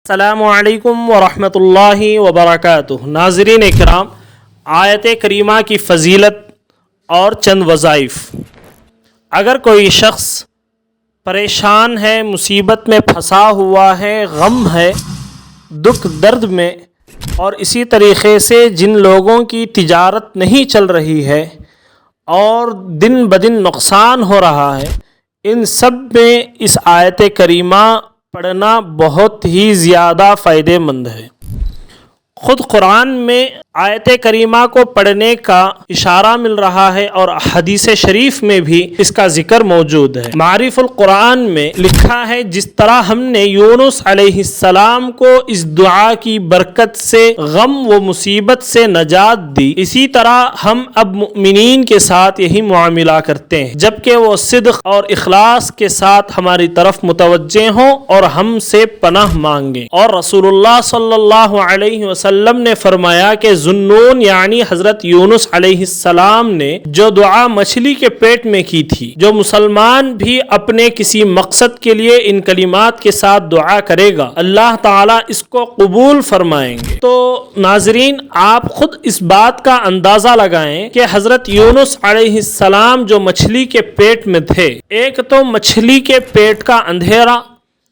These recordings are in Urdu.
السلام علیکم ورحمۃ اللہ وبرکاتہ۔ ناظرین اکرام، آیت کریمہ کی فضیلت اور چند وظائف۔ اگر کوئی شخص پریشان ہے، مصیبت میں پھنسا ہوا ہے، غم ہے، دکھ درد میں، اور اسی طریقے سے جن لوگوں کی تجارت نہیں چل رہی ہے اور دن بدن نقصان ہو رہا ہے، ان سب میں اس آیت کریمہ پڑھنا بہت ہی زیادہ فائدہ مند ہے۔ خود قرآن میں آیت کریمہ کو پڑھنے کا اشارہ مل رہا ہے اور حدیث شریف میں بھی اس کا ذکر موجود ہے۔ معارف القرآن میں لکھا ہے، جس طرح ہم نے یونس علیہ السلام کو اس دعا کی برکت سے غم و مصیبت سے نجات دی، اسی طرح ہم اب مؤمنین کے ساتھ یہی معاملہ کرتے ہیں، جبکہ وہ صدق اور اخلاص کے ساتھ ہماری طرف متوجہ ہوں اور ہم سے پناہ مانگیں۔ اور رسول اللہ صلی اللہ علیہ وسلم نے فرمایا کہ ذُنُّون یعنی حضرت یونس علیہ السلام نے جو دعا مچھلی کے پیٹ میں کی تھی، جو مسلمان بھی اپنے کسی مقصد کے لیے ان کلمات کے ساتھ دعا کرے گا، اللہ تعالیٰ اس کو قبول فرمائیں گے۔ تو ناظرین، آپ خود اس بات کا اندازہ لگائیں کہ حضرت یونس علیہ السلام جو مچھلی کے پیٹ میں تھے، ایک تو مچھلی کے پیٹ کا اندھیرا،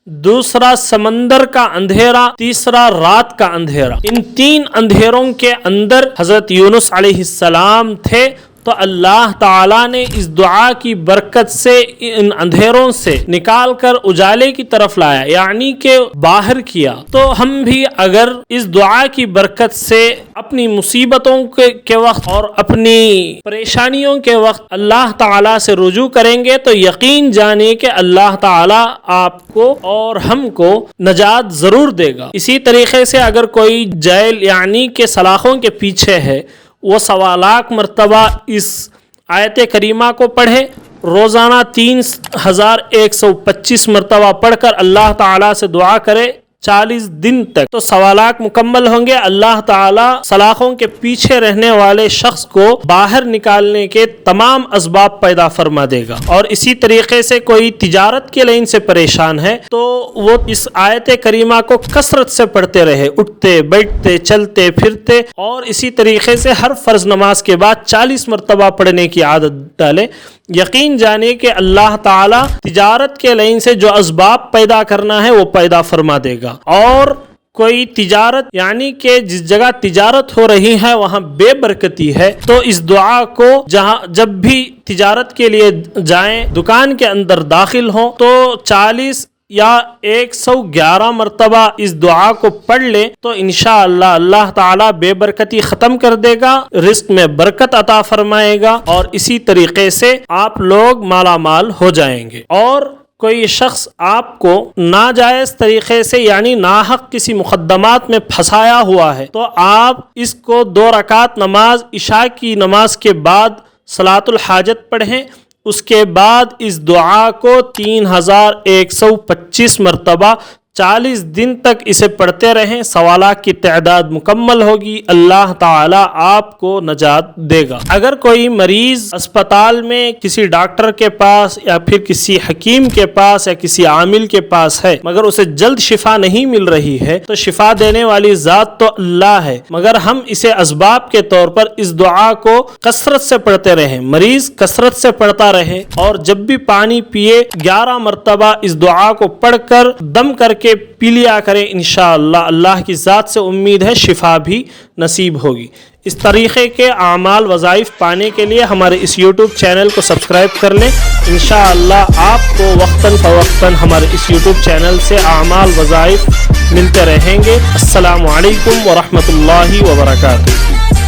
دوسرا سمندر کا اندھیرا، تیسرا رات کا اندھیرا، ان تین اندھیروں کے اندر حضرت یونس علیہ السلام تھے۔ تو اللہ تعالیٰ نے اس دعا کی برکت سے ان اندھیروں سے نکال کر اجالے کی طرف لایا، یعنی کہ باہر کیا۔ تو ہم بھی اگر اس دعا کی برکت سے اپنی مصیبتوں کے وقت اور اپنی پریشانیوں کے وقت اللہ تعالیٰ سے رجوع کریں گے تو یقین جانیے کہ اللہ تعالیٰ آپ کو اور ہم کو نجات ضرور دے گا۔ اسی طریقے سے اگر کوئی جیل یعنی کہ سلاخوں کے پیچھے ہے، وہ 1.25 لاکھ مرتبہ اس آیت کریمہ کو پڑھے، روزانہ 3125 مرتبہ پڑھ کر اللہ تعالیٰ سے دعا کرے 40 دن تک، تو 1.25 لاکھ مکمل ہوں گے۔ اللہ تعالیٰ سلاخوں کے پیچھے رہنے والے شخص کو باہر نکالنے کے تمام اسباب پیدا فرما دے گا۔ اور اسی طریقے سے کوئی تجارت کے لائن سے پریشان ہے تو وہ اس آیت کریمہ کو کثرت سے پڑھتے رہے، اٹھتے بیٹھتے چلتے پھرتے، اور اسی طریقے سے ہر فرض نماز کے بعد 40 مرتبہ پڑھنے کی عادت ڈالے۔ یقین جانے کہ اللہ تعالیٰ تجارت کے لائن سے جو اسباب پیدا کرنا ہے وہ پیدا فرما دے گا۔ اور کوئی تجارت یعنی کہ جس جگہ تجارت ہو رہی ہے وہاں بے برکتی ہے، تو اس دعا کو جب بھی تجارت کے لیے جائیں، دکان کے اندر داخل ہوں، تو 40 یا 111 مرتبہ اس دعا کو پڑھ لیں تو انشاءاللہ اللہ تعالیٰ بے برکتی ختم کر دے گا، رزق میں برکت عطا فرمائے گا، اور اسی طریقے سے آپ لوگ مالا مال ہو جائیں گے۔ اور کوئی شخص آپ کو ناجائز طریقے سے یعنی ناحق کسی مقدمات میں پھنسایا ہوا ہے، تو آپ اس کو 2 رکعت نماز عشاء کی نماز کے بعد صلاۃ الحاجت پڑھیں، اس کے بعد اس دعا کو 3125 مرتبہ 40 دن تک اسے پڑھتے رہیں، 1.25 لاکھ کی تعداد مکمل ہوگی، اللہ تعالیٰ آپ کو نجات دے گا۔ اگر کوئی مریض اسپتال میں کسی ڈاکٹر کے پاس یا پھر کسی حکیم کے پاس یا کسی عامل کے پاس ہے، مگر اسے جلد شفا نہیں مل رہی ہے، تو شفا دینے والی ذات تو اللہ ہے، مگر ہم اسے اسباب کے طور پر اس دعا کو کثرت سے پڑھتے رہیں، مریض کثرت سے پڑھتا رہے، اور جب بھی پانی پیے 11 مرتبہ اس دعا کو پڑھ کر دم کر کے پی لیا کریں، انشاءاللہ اللہ کی ذات سے امید ہے شفا بھی نصیب ہوگی۔ اس طریقے کے اعمال وظائف پانے کے لیے ہمارے اس یوٹیوب چینل کو سبسکرائب کر لیں، انشاءاللہ آپ کو وقتاً فوقتاً ہمارے اس یوٹیوب چینل سے اعمال وظائف ملتے رہیں گے۔ السلام علیکم ورحمۃ اللہ وبرکاتہ۔